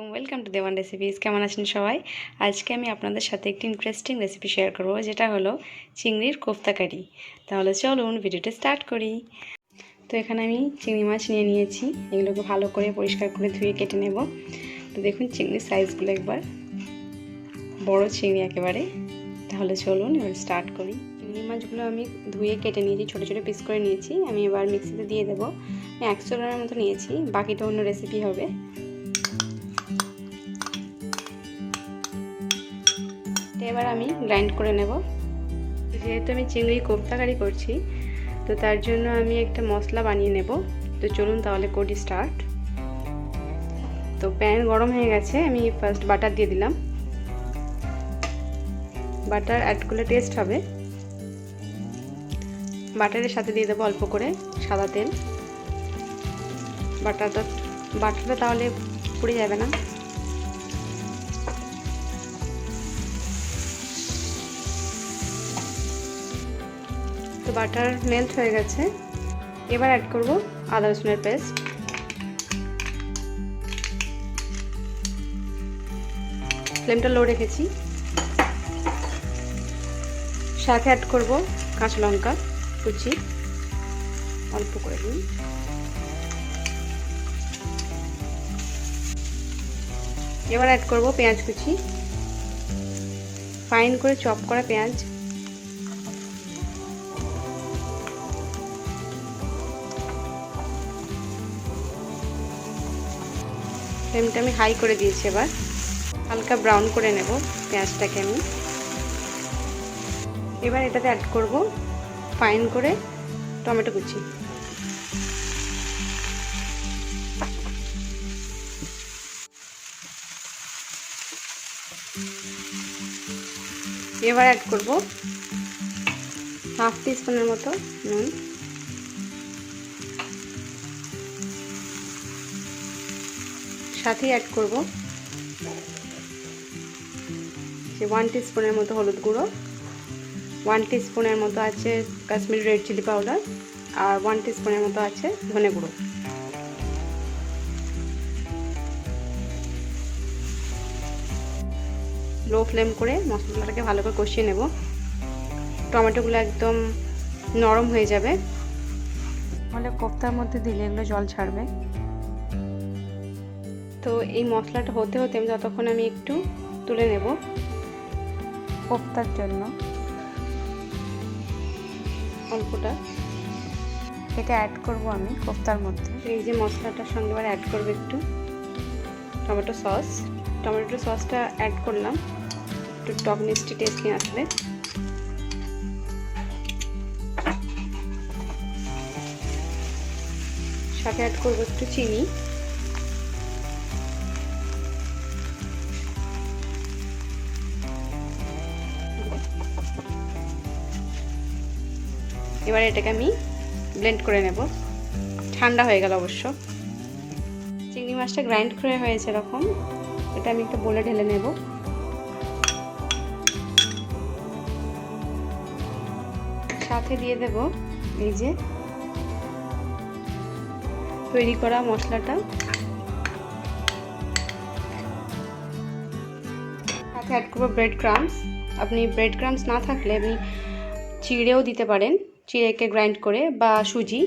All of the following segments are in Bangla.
এবং ওয়েলকাম টু দেওয়ান রেসিপিস। কেমন আছেন সবাই? আজকে আমি আপনাদের সাথে একটি ইন্টারেস্টিং রেসিপি শেয়ার করব, যেটা হলো চিংড়ির কোফতা কারি। তাহলে চলুন ভিডিওটা স্টার্ট করি। তো এখানে আমি চিংড়ি মাছ নিয়ে নিয়েছি, এগুলোকে ভালো করে পরিষ্কার করে ধুয়ে কেটে নেব। তো দেখুন চিংড়ির সাইজগুলো একবার, বড় চিংড়ি একেবারে। তাহলে চলুন এবার স্টার্ট করি। চিংড়ি মাছগুলো আমি ধুয়ে কেটে নিয়েছি, ছোটো ছোটো পিস করে নিয়েছি। আমি এবার মিক্সিতে দিয়ে দেবো। আমি 100 গ্রামের মতো নিয়েছি, বাকিটা অন্য রেসিপি হবে। এবার আমি গ্রাইন্ড করে নেব। যেহেতু আমি চিংড়ি কোফতা কারি করছি, তো তার জন্য আমি একটা মশলা বানিয়ে নেব। তো চলুন তাহলে করি স্টার্ট। তো প্যান গরম হয়ে গেছে, আমি ফার্স্ট বাটার দিয়ে দিলাম। বাটার অ্যাড করলে টেস্ট হবে। বাটারের সাথে দিয়ে দেবো অল্প করে সাদা তেল। বাটারটা তাহলে পুড়ে যাবে না। তো বাটার মেল্ট হয়ে গেছে, এবার অ্যাড করব আদা রসুনের পেস্ট। ফ্লেমটা লো রেখেছি। সাথে অ্যাড করব কাঁচা লঙ্কা কুচি, অল্প করে দিন। এবার অ্যাড করব পেঁয়াজ কুচি, ফাইন করে চপ করা পেঁয়াজ। ফ্লেমটা আমি হাই করে দিয়েছি। এবার হালকা ব্রাউন করে নেব পেঁয়াজটাকে আমি। এবার এটাতে অ্যাড করব ফাইন করে টমেটো কুচি। এবার অ্যাড করব হাফ টিস্পুনের মতো নুন। সাথে অ্যাড করব 1 টিস্পুনের মতো হলুদ গুঁড়ো, 1 টিস্পুনের মতো আছে কাশ্মীরি রেড চিলি পাউডার, আর 1 টিস্পুনের মতো আছে ধনে গুঁড়ো। লো ফ্লেম করে মশলাটাকে ভালো করে কষিয়ে নেব। টমেটোগুলো একদম নরম হয়ে যাবে, তাহলে কোফতার মধ্যে দিলে এগুলো জল ছাড়বে। তো এই মশলাটা হতে হতে যতক্ষণ আমি একটু তুলে নেব কোফতার জন্য অল্পটা। এটা অ্যাড করব আমি কোফতার মধ্যে। এই যে মশলাটার সঙ্গে এবার অ্যাড করব একটু টমেটো সস। টমেটো সসটা অ্যাড করলাম, একটু টক মিষ্টি টেস্ট নিয়ে আসবে। সাথে অ্যাড করব একটু চিনি। এবার এটাকে আমি ব্লেন্ড করে নেব। ঠান্ডা হয়ে গেল অবশ্য। চিংড়ি মাছটা গ্রাইন্ড করে হয়েছে এরকম। এটা আমি একটা বোলে ঢেলে নেব। সাথে দিয়ে দেব এই যে তৈরি করা মশলাটা। সাথে অ্যাড করব ব্রেড ক্রাম্বস। আপনি ব্রেড ক্রাম্বস না থাকলে আপনি চিড়েও দিতে পারেন, চিড়েকে গ্রাইন্ড করে, বা সুজি।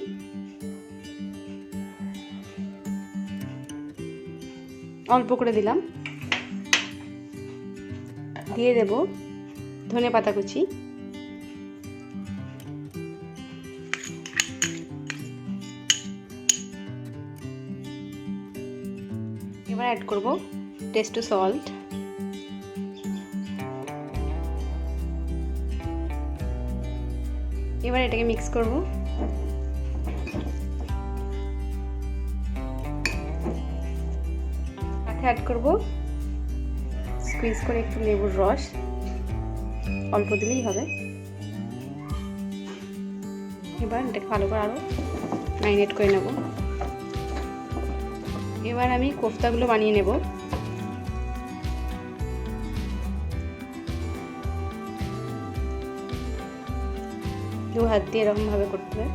অল্প করে দিলাম। দিয়ে দেব ধনে পাতা কুচি। এবার অ্যাড করব টেস্ট টু সল্ট। এবার এটাকে মিক্স করব। সাথে অ্যাড করব স্কুইজ করে একটু লেবুর রস, অল্প দিলেই হবে। এবার এটাকে ভালো করে আরও ম্যারিনেট করে নেব। এবার আমি কোফতাগুলো বানিয়ে নেব। দু হাত দিয়ে এরকম ভাবে করতে হবে।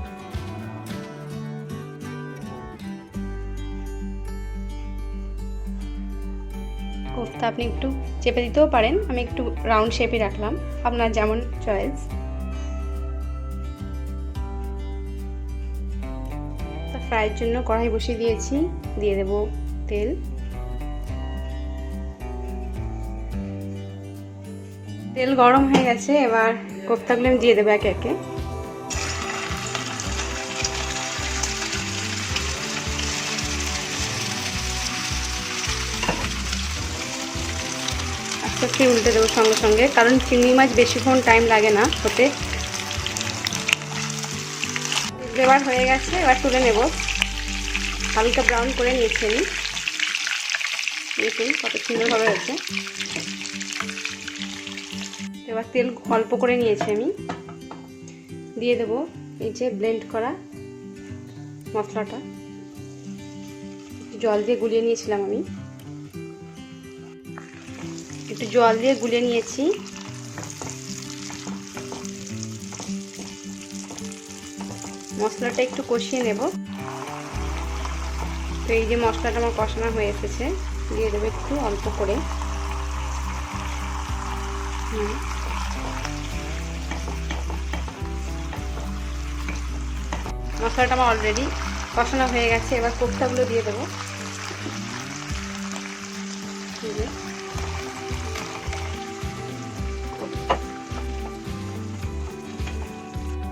কোফতা আপনি একটু চেপে দিতেও পারেন, আমি একটু রাউন্ড শেপে রাখলাম, আপনার যেমন চয়েস। ফ্রাইয়ের জন্য কড়াই বসিয়ে দিয়েছি, দিয়ে দেব তেল। তেল গরম হয়ে গেছে, এবার কোফতাগুলো আমি দিয়ে দেবো একে একে। আস্তে আস্তে উল্টে দেবো সঙ্গে সঙ্গে, কারণ চিংড়ি মাছ বেশিক্ষণ টাইম লাগে না হতে। এবার হয়ে গেছে, এবার তুলে নেব। হালকা ব্রাউন করে নিয়েছি আমি, দেখুন কত সুন্দরভাবে হয়েছে। এবার তেল অল্প করে নিয়েছি আমি, দিয়ে দেবো এই যে ব্লেন্ড করা মশলাটা। জল দিয়ে গুলিয়ে নিয়েছিলাম আমি, একটু জল দিয়ে গুলিয়ে নিয়েছি। মশলাটা একটু কষিয়ে নেব। তো এই যে মশলাটা আমার কষানো হয়ে এসেছে, দিয়ে দেবো একটু অল্প করে। মশলাটা আমার অলরেডি কষানো হয়ে গেছে, এবার কোফতাগুলো দিয়ে দেবো।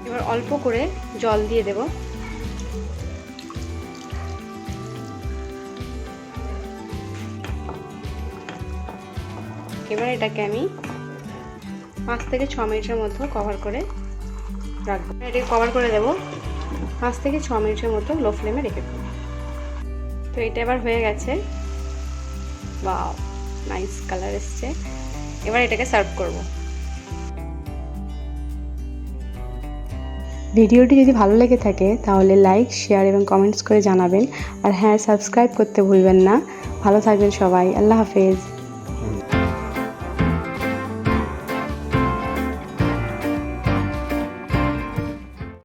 এবার অল্প করে জল দিয়ে দেব। এবার এটাকে আমি 5 থেকে 6 মিনিটের মতো কভার করে রাখবো। এটাকে কভার করে দেব 5 থেকে 6 মিনিটের মতো লো ফ্লেমে রেখে দেবো। তো এটা এবার হয়ে গেছে, ওয়াও নাইস কালার এসছে। এবার এটাকে সার্ভ করব। ভিডিওটি যদি ভালো লেগে থাকে তাহলে লাইক, শেয়ার এবং কমেন্টস করে জানাবেন। আর হ্যাঁ, সাবস্ক্রাইব করতে ভুলবেন না। ভালো থাকবেন সবাই, আল্লাহ হাফেজ।